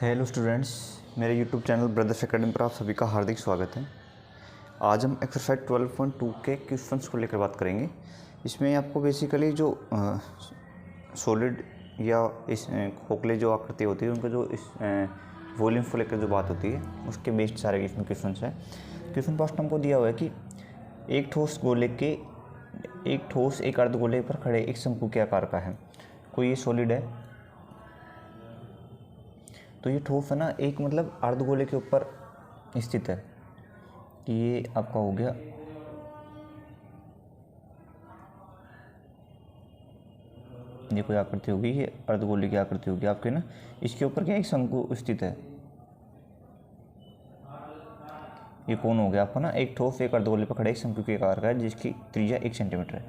Hello students, मेरे YouTube channel brothers academy पर आप सभी का हार्दिक स्वागत है। आज हम एक्सरसाइज 12.2 के क्वेश्चंस को लेकर बात करेंगे। इसमें आपको बेसिकली जो सॉलिड या इस खोखले जो आकृति होती है उनका जो इस वॉल्यूम को लेकर जो बात होती है उसके बेस्ड सारे इसमें क्वेश्चन है। क्वेश्चन फर्स्ट हमको दिया हुआ है कि एक ठोस एक अर्धगोले पर खड़े एक शंकु के आकार का है। कोई ये सॉलिड है तो ये ठोस है ना, एक मतलब अर्धगोले के ऊपर स्थित है। ये आपका हो गया ये कोई आकृति होगी, ये अर्धगोले की आकृति होगी आपके ना। इसके ऊपर क्या एक शंकु स्थित है। ये कौन हो गया आपका ना, एक ठोस एक अर्धगोले पर खड़े एक शंकु के आकार का है जिसकी त्रिज्या 1 सेंटीमीटर है।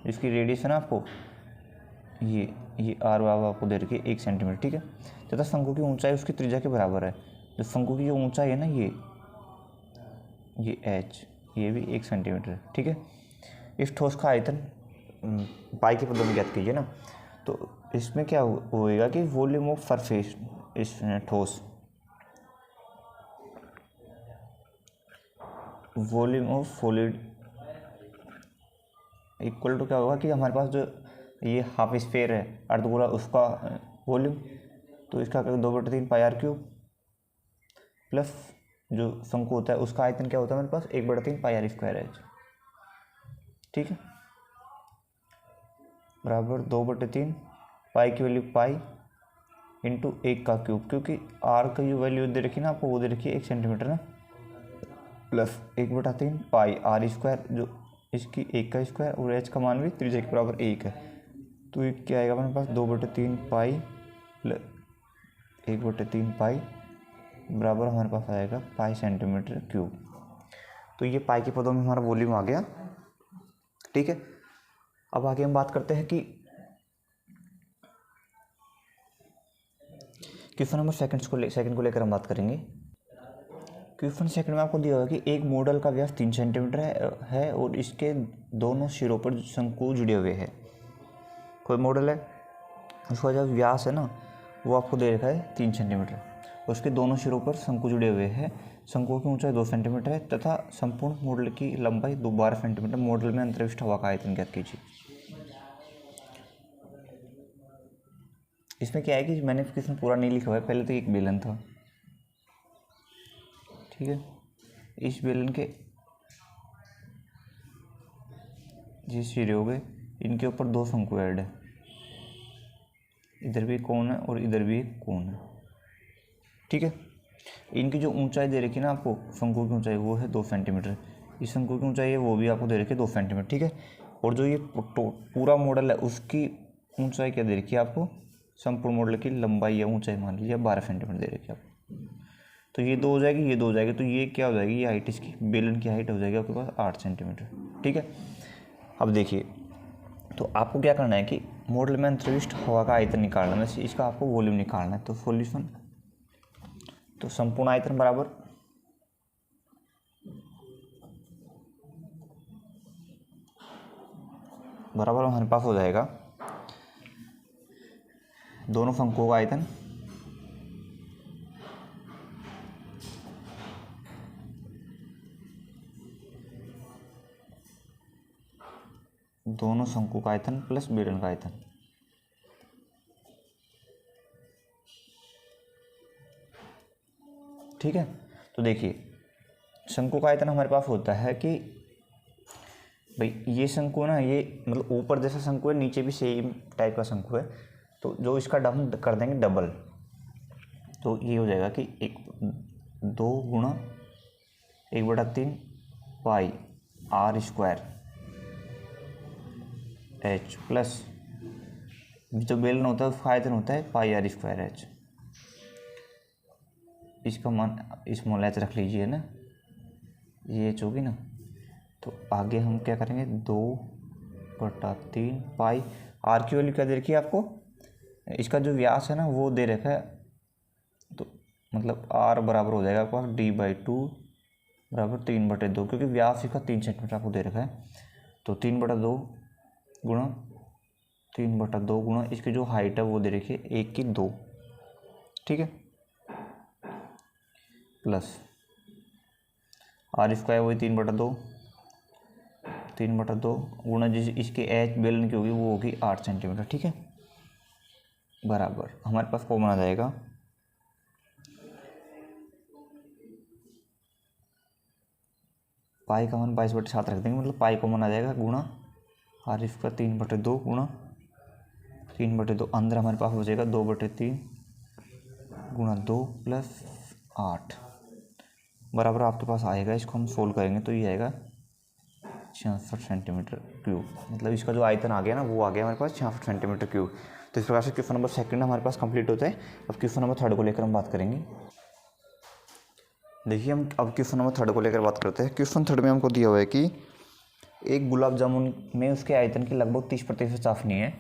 इसकी रेडियस है ना आपको ये आर बाबा आपको दे रखी है 1 सेंटीमीटर, ठीक है। तथा शंकु की ऊंचाई उसकी त्रिज्या के बराबर है। जो शंकु की जो ऊंचाई है ना ये एच, ये भी 1 सेंटीमीटर है, ठीक है। इस ठोस का आयतन पाई के पदों में ज्ञात कीजिए ना। तो इसमें क्या होएगा कि वॉल्यूम ऑफ सरफेस इस ठोस, volume of solid equal to क्या होगा कि हमारे पास जो ये हाफ स्फीयर है अर्धगोला उसका वॉल्यूम, तो इसका 2/3 पाई आर क्यूब प्लस जो शंकु होता है उसका आयतन क्या होता है हमारे पास 1/3 पाई आर स्क्वायर है, ठीक है, बराबर 2/3 पाई की वैल्यू पाई इंटू 1 का क्यूब, क्योंकि आर का जो वैल्यू दे रखी ना आपको वो दे रखी है 1 सेंटीमीटर ना, प्लस 1/3 पाई आर स्क्वायर जो इसकी 1 का स्क्वायर और एच का मान भी त्रिज्या के बराबर 1 है। तो ये क्या आएगा हमारे पास 2/3 पाई 1/3 पाई बराबर हमारे पास आएगा पाई सेंटीमीटर क्यूब। तो ये पाई के पदों में हमारा वॉल्यूम आ गया, ठीक है। अब आगे हम बात करते हैं कि क्वेश्चन नंबर सेकंड को लेकर हम बात करेंगे। क्वेश्चन सेकंड में आपको दिया होगा कि एक मॉडल का व्यास 3 सेंटीमीटर है और इसके दोनों सिरों पर शंकु जुड़े हुए हैं। कोई मॉडल है, उसका जो व्यास है ना वो आपको दे रखा है 3 सेंटीमीटर, उसके दोनों सिरों पर शंकु जुड़े हुए हैं। शंकु की ऊंचाई 2 सेंटीमीटर है तथा संपूर्ण मॉडल की लंबाई 12 सेंटीमीटर। मॉडल में अंतर्विष्ट हवा का आयतन ज्ञात कीजिए। इसमें क्या है कि मैंने क्वेश्चन पूरा नहीं लिखा हुआ है, पहले तो एक बेलन था, ठीक है। इस बेलन के ये सिरे हो गए, इनके ऊपर 2 शंकु ऐड है, इधर भी कोण है और इधर भी एक कोण है, ठीक है। इनकी जो ऊंचाई दे रखी है ना आपको, शंकु की ऊंचाई वो है 2 सेंटीमीटर। इस शंकु की ऊंचाई है वो भी आपको दे रखी है 2 सेंटीमीटर, ठीक है। और जो ये पूरा मॉडल है उसकी ऊंचाई क्या दे रखी है आपको, संपूर्ण मॉडल की लंबाई या ऊंचाई मान लीजिए 12 सेंटीमीटर दे रखी है आपको। तो ये 2 हो जाएगी, ये 2 हो जाएगी, तो ये क्या हो जाएगी, ये हाइट इसकी बेलन की हाइट हो जाएगी आपके पास 8 सेंटीमीटर, ठीक है। अब देखिए, तो आपको क्या करना है कि मॉडल में अंतर्विष्ट हवा का आयतन निकालना है, इसका आपको वॉल्यूम निकालना है। तो सॉल्यूशन, तो संपूर्ण आयतन बराबर हमारे पास हो जाएगा दोनों शंकुओं का आयतन प्लस बेलन का आयतन, ठीक है। तो देखिए, शंकु का आयतन हमारे पास होता है कि भाई ये शंकु ना, ये मतलब ऊपर जैसा शंकु है, नीचे भी सेम टाइप का शंकु है, तो जो इसका हम कर देंगे डबल, तो ये हो जाएगा कि 2 गुणा 1/3 पाई आर स्क्वायर एच प्लस जो बेलन होता है उसका आयतन होता है पाई आर स्क्वायर एच। इसका मान स्मॉल एच रख लीजिए ना, ये एच होगी ना। तो आगे हम क्या करेंगे 2/3 पाई आर की वैल्यू क्या दे रखी है आपको, इसका जो व्यास है ना वो दे रखा है, तो मतलब आर बराबर हो जाएगा आपके पास d/2 बराबर 3/2, क्योंकि व्यास इसका 3 सेंटीमीटर आपको दे रखा है। तो 3/2 गुणा इसकी जो हाइट है वो दे रखी है 1 की 2, ठीक है। प्लस आर स्क्वायर वही 3/2 गुणा जिस इसके एच बेलन की होगी वो होगी 8 सेंटीमीटर। ठीक है, बराबर हमारे पास कॉमन आ जाएगा पाई का मान 22/7 रख देंगे, मतलब पाई कॉमन आ जाएगा गुणा आर स्क्वायर 3/2 गुणा 3/2 अंदर हमारे पास हो जाएगा 2/3 गुणा 2 प्लस 8 बराबर आपके पास आएगा। इसको हम सोल्व करेंगे तो ये आएगा 66 सेंटीमीटर क्यूब, मतलब इसका जो आयतन आ गया ना वो आ गया हमारे पास 66 सेंटीमीटर क्यूब। तो इस प्रकार से क्वेश्चन नंबर सेकंड हमारे पास कंप्लीट होता है। अब क्वेश्चन नंबर थर्ड को लेकर हम बात करेंगे। देखिए हम अब क्वेश्चन नंबर थर्ड को लेकर बात करते हैं। क्वेश्चन थर्ड में हमको दिया हुआ है कि एक गुलाब जामुन में उसके आयतन की लगभग 30% चाशनी है।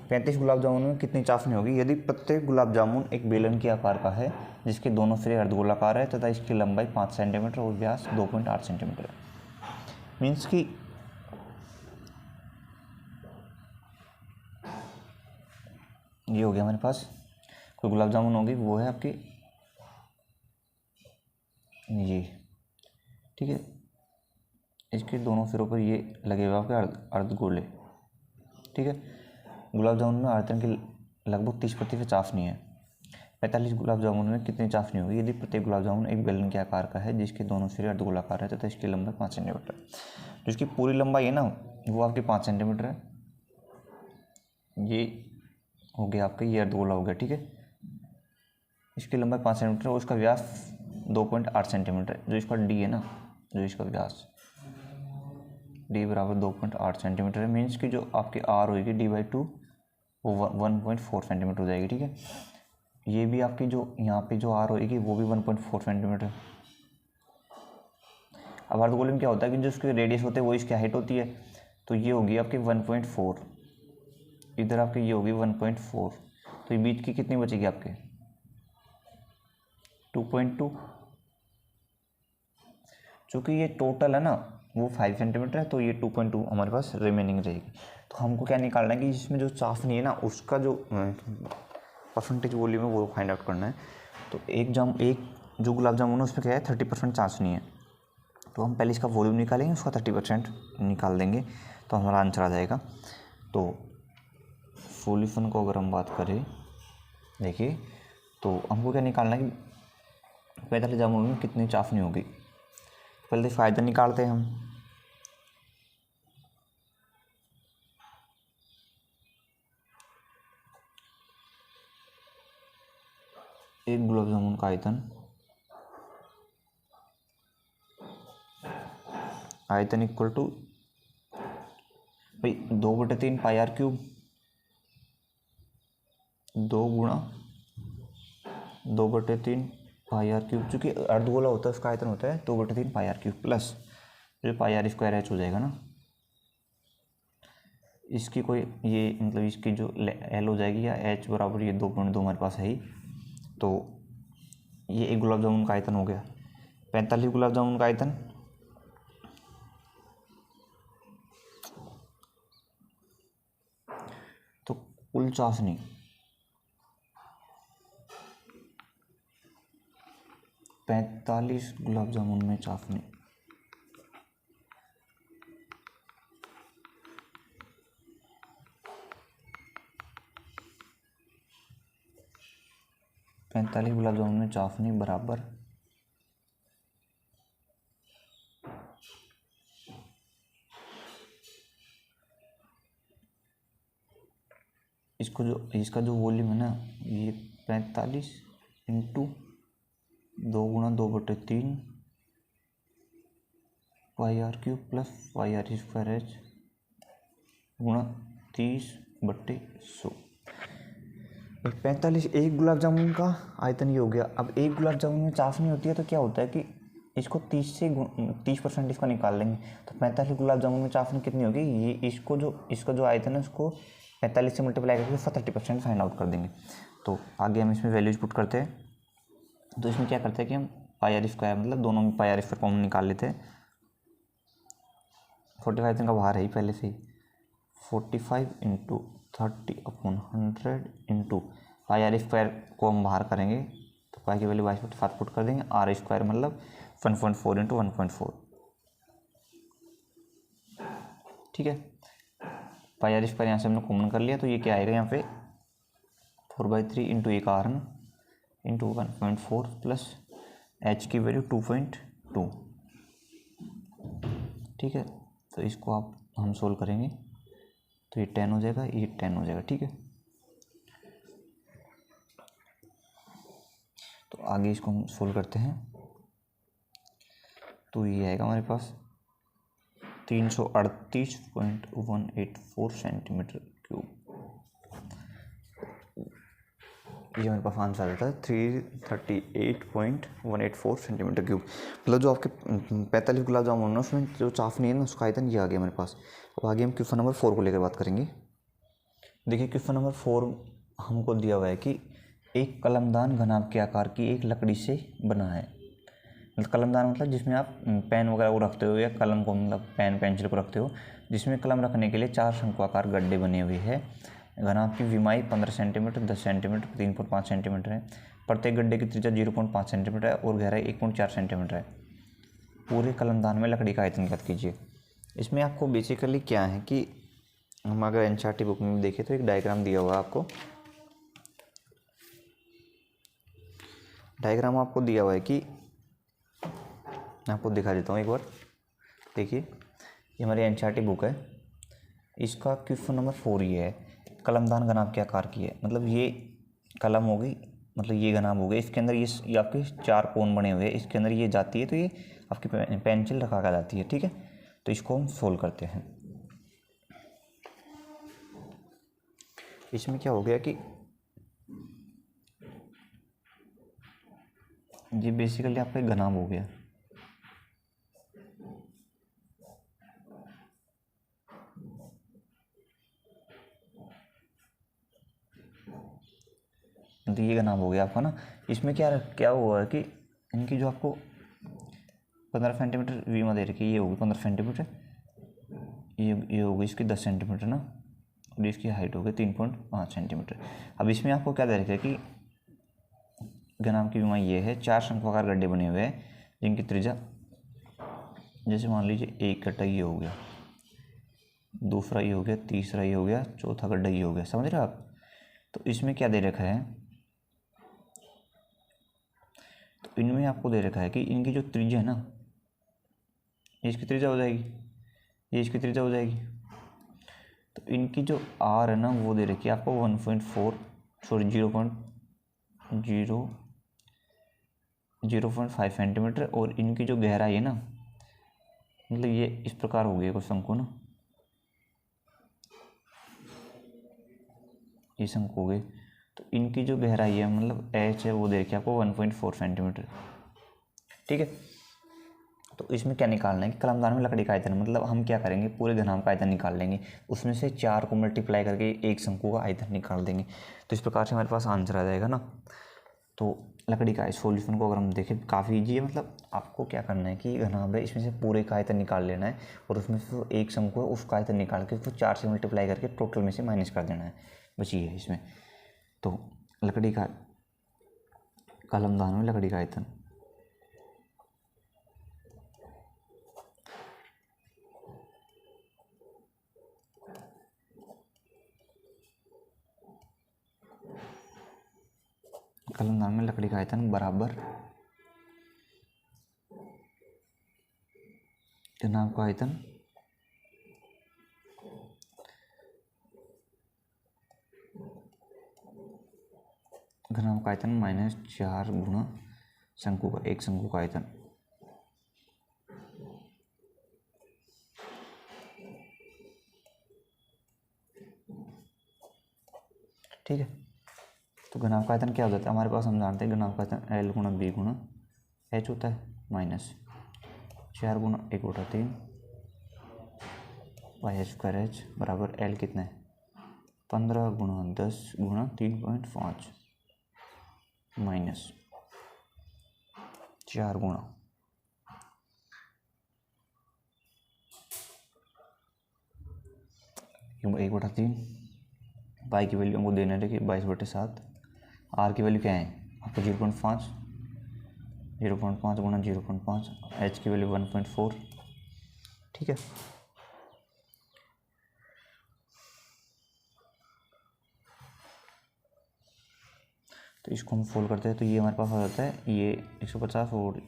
35 गुलाब जामुन में कितनी चाशनी होगी यदि प्रत्येक गुलाब जामुन एक बेलन के आकार का है जिसके दोनों सिरे अर्धगोलाकार है तथा इसकी लंबाई 5 सेंटीमीटर और व्यास 2.8 सेंटीमीटर है। मीन्स कि ये हो गया हमारे पास कोई गुलाब जामुन होगी वो है आपकी ये, ठीक है, इसके दोनों सिरों पर ये लगे हुए आपके अर्धगोले। ठीक है, गुलाब जामुन में आयतन की लगभग 30% चाशनी है। 45 गुलाब जामुन में कितनी चाशनी होगी यदि प्रत्येक गुलाब जामुन एक बेलन के आकार का है जिसके दोनों सिरे अर्धगोलाकार है तथा इसकी लंबाई 5 सेंटीमीटर। तो इसकी पूरी लंबाई है ना वो आपकी 5 सेंटीमीटर है। ये हो गया आपका ये अर्धगोला हो गया। ठीक है, इसकी लंबाई 5 सेंटीमीटर और इसका व्यास 2.8 सेंटीमीटर। जो इसका डी है ना, जो इसका व्यास डी बराबर 2.8 सेंटीमीटर है। मीन्स कि जो आपकी आर होगी d/2 वो 1.4 सेंटीमीटर हो जाएगी। ठीक है, ये भी आपकी जो यहाँ पे जो आर होगी वो भी 1.4 सेंटीमीटर। अब अर्धगोले में क्या होता है कि जो उसके रेडियस होते हैं वो इसकी हाइट होती है। तो ये होगी आपकी 1.4, इधर आपकी ये होगी 1.4, तो ये बीच की कितनी बचेगी आपके 2.2। चूँकि ये टोटल है ना वो 5 सेंटीमीटर है तो ये 2.2 हमारे पास रिमेनिंग रहेगी। तो हमको क्या निकालना है कि इसमें जो चाशनी है ना उसका जो परसेंटेज वॉल्यूम है वो फाइंड आउट करना है। तो एक जो गुलाब जामुन है उसमें क्या है 30% चाशनी है। तो हम पहले इसका वॉल्यूम निकालेंगे, उसका 30% निकाल देंगे तो हमारा आंसर आ जाएगा। तो सॉल्यूशन को अगर हम बात करें देखिए तो हमको क्या निकालना है कि 45 जामुन में कितनी चाशनी होगी। पहले फ़ायदा निकालते हैं हम। एक गुलाब जामुन का आयतन इक्वल टू भाई 2/3 पाई आर क्यूब 2 गुणा 2/3 पाई आर क्यूब। चूँकि अर्धगोला होता है उसका आयतन होता है 2/3 पाई आर क्यूब प्लस जो पाई आर स्क्वायर एच हो जाएगा ना, इसकी कोई ये मतलब इसकी जो एल हो जाएगी या एच बराबर ये 2.2 हमारे पास है ही। तो ये एक गुलाब जामुन का आयतन हो गया। 45 गुलाब जामुन का आयतन तो कुल चाशनी 45 गुलाब जामुन में चाशनी 45 गुलाब जामुन में चाशनी बराबर इसका जो वॉल्यूम है ना ये 45 इंटू 2 गुणा 2/3 pi r cube plus pi r square H गुणा 30/100। 45 एक गुलाब जामुन का आयतन ये हो गया। अब एक गुलाब जामुन में चाशनी होती है तो क्या होता है कि इसको 30% इसका निकाल लेंगे। तो 45 गुलाब जामुन में चाशनी कितनी होगी ये इसका जो आयतन है उसको 45 से मल्टीप्लाई करके उसका 30% फाइंड आउट कर देंगे। तो आगे हम इसमें वैल्यूज पुट करते हैं। तो इसमें क्या करते हैं कि हम पाई आर स्क्वायर मतलब दोनों में पाई आर स्क्वायर कॉमन निकाल लेते हैं। 45 का बाहर है ही पहले से ही 45 into 30/100 into pi r square को हम बाहर करेंगे तो पाई की वैल्यू 22/7 पुट कर देंगे, आर स्क्वायर मतलब 1.4 इंटू 1.4, ठीक है। पाई आर स्क्वायर यहाँ से हमने कॉमन कर लिया, तो ये क्या आएगा यहाँ पे 4/3 इंटू एक आर न इंटू 1.4 प्लस एच की वैल्यू 2.2, ठीक है। तो इसको आप हम सोल्व करेंगे तो ये 10 हो जाएगा, ये 10 हो जाएगा, ठीक है। तो आगे इसको हम सोल्व करते हैं, तो ये आएगा हमारे पास 338.184 सेंटीमीटर क्यूब, ये हमारे पास आंसर आ जाता है 338.184 सेंटीमीटर क्यूब। मतलब जो आपके 45 गुलाब जामुन है उसमें जो चाशनी है ना उसका आयतन ये आ गया हमारे पास। अब आगे हम क्वेश्चन नंबर 4 को लेकर बात करेंगे। देखिए क्वेश्चन नंबर 4 हमको दिया हुआ है कि एक कलमदान घनाभ के आकार की एक लकड़ी से बना है। मतलब कलमदान मतलब जिसमें आप पेन वगैरह को रखते हो या कलम को मतलब पेन पेंसिल को रखते हो, जिसमें कलम रखने के लिए 4 शंक्वाकार गड्ढे बने हुए हैं। घनाभ की विमाई 15 सेंटीमीटर, 10 सेंटीमीटर, 3.5 सेंटीमीटर है। प्रत्येक गड्ढे की त्रिज्या 0.5 सेंटीमीटर है और गहराई 1.4 सेंटीमीटर है। पूरे कलमदान में लकड़ी का आयतन ज्ञात कीजिए। इसमें आपको बेसिकली क्या है कि हम अगर एनसीईआरटी बुक में देखें तो एक डायग्राम दिया हुआ है आपको। डायग्राम आपको दिया हुआ है कि मैं आपको दिखा देता हूँ एक बार। देखिए ये हमारी एनसीईआरटी बुक है, इसका क्वेश्चन नंबर 4 ये है, कलमदान घनाभ के आकार की है। मतलब ये कलम होगी, मतलब ये घनाभ हो गया, इसके अंदर ये आपके 4 कोण बने हुए हैं, इसके अंदर ये जाती है तो ये आपकी पेंसिल रखा कर जाती है, ठीक है। तो इसको हम सोल्व करते हैं। इसमें क्या हो गया कि ये बेसिकली आपका घनाभ हो गया, तो ये घनाभ हो गया आपका ना। इसमें क्या क्या हुआ है कि इनकी जो आपको 15 सेंटीमीटर वीमा दे रखी है, ये होगी 15 सेंटीमीटर, ये होगी इसकी 10 सेंटीमीटर ना, और इसकी हाइट होगी 3.5 सेंटीमीटर। अब इसमें आपको क्या दे रखा है कि घनाभ की विमा ये है, 4 शंक्वाकार गड्ढे बने हुए हैं जिनकी त्रिज्या, जैसे मान लीजिए एक गड्ढा ये हो गया, दूसरा ये हो गया, तीसरा ये हो गया, चौथा गड्ढा ये हो गया, समझ रहे हो आप। तो इसमें क्या दे रखा है, तो इनमें आपको दे रखा है कि इनकी जो त्रिज्या है ना, ये इसकी त्रिज्या हो जाएगी, ये इसकी त्रिज्या हो जाएगी। तो इनकी जो आर है ना वो दे रखी है आपको 0.5 सेंटीमीटर, और इनकी जो गहराई है ना, मतलब ये इस प्रकार हो गया कुछ शंकु ना, ये शंकु हो गए। तो इनकी जो गहराई है मतलब एच है वो दे रखी है आपको 1.4 सेंटीमीटर, ठीक है। तो इसमें क्या निकालना है कि कलमदान में लकड़ी का आयतन, मतलब हम क्या करेंगे पूरे घनाभ का आयतन निकाल लेंगे, उसमें से 4 को मल्टीप्लाई करके एक शंकु का आयतन निकाल देंगे। तो इस प्रकार से हमारे पास आंसर आ जाएगा ना। तो लकड़ी का इस सॉल्यूशन को अगर हम देखें काफ़ी ईजी है। मतलब आपको क्या करना है कि घनाभ है इसमें से पूरे का आयतन निकाल लेना है, और उसमें से एक शंकु है उसका आयतन निकाल के उसको 4 से मल्टीप्लाई करके टोटल में से माइनस कर देना है, बस ये है इसमें। तो लकड़ी का कलमदान में लकड़ी का आयतन, कलमदान में लकड़ी का आयतन बराबर घनाभ का आयतन घनाभ का आयतन -4 गुणा शंकु का एक शंकु का आयतन। ठीक है, तो घनाभ का आयतन क्या हो जाता है हमारे पास, हम जानते हैं घनाभ का आयतन L गुणा B गुणा H होता है, -4 गुणा 1/3 पाई स्क्वायर H बराबर L कितना है 15 गुणा 10 गुणा 3.5 -4 गुणा 1/3, पाई की वैल्यू हमको देने रखी 22/7, आर की वैल्यू क्या है आपको 0.5 गुणा 0.5, h की वैल्यू 1.4। ठीक है, तो इसको हम सोल्व करते हैं तो ये हमारे पास आ जाता है ये 150 और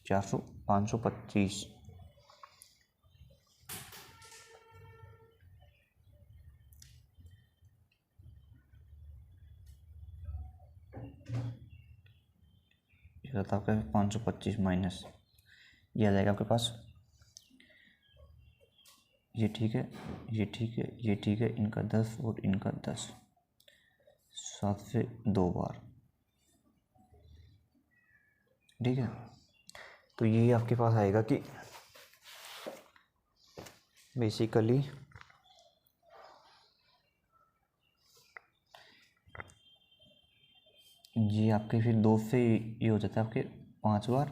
400 525। ये आता है आपका 525 माइनस ये आ जाएगा आपके पास, ये ठीक है, ये ठीक है, ये ठीक है, इनका 10 और इनका 10, 7 से 2 बार। ठीक है, तो ये आपके पास आएगा कि बेसिकली ये आपके फिर 2 से ये हो जाता है आपके 5 बार,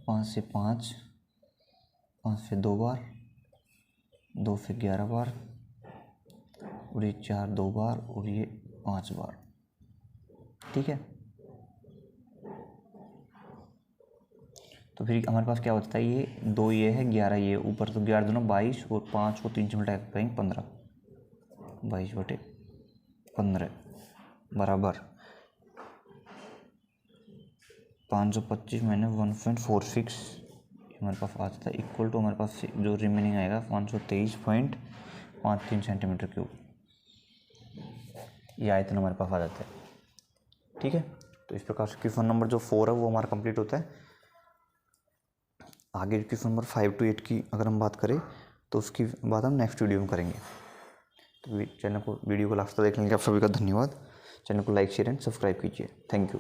5 से 5, 5 से 2 बार, 2 से 11 बार, और ये 4 2 बार, और ये 5 बार। ठीक है, तो फिर हमारे पास क्या होता है, ये 2 ये है, 11 ये ऊपर, तो 11 दोनों 22 और 5 को 3 से मल्टीप्लाई करेंगे 15, 22/15 बराबर 525 माइनस 1.46 हमारे पास आ जाता है इक्वल टू हमारे पास जो रिमेनिंग आएगा 523.53 सेंटीमीटर क्यूब। ये आयतन हमारे पास आ जाता है। ठीक है, तो इस प्रकार से क्वेश्चन नंबर जो 4 है वो हमारा कंप्लीट होता है। आगे क्वेश्चन नंबर 5 to 8 की अगर हम बात करें तो उसकी बात हम नेक्स्ट वीडियो में करेंगे। तो चैनल को वीडियो को लास्ट तक देखने के लिए आप सभी का धन्यवाद। चैनल को लाइक शेयर एंड सब्सक्राइब कीजिए। Thank you.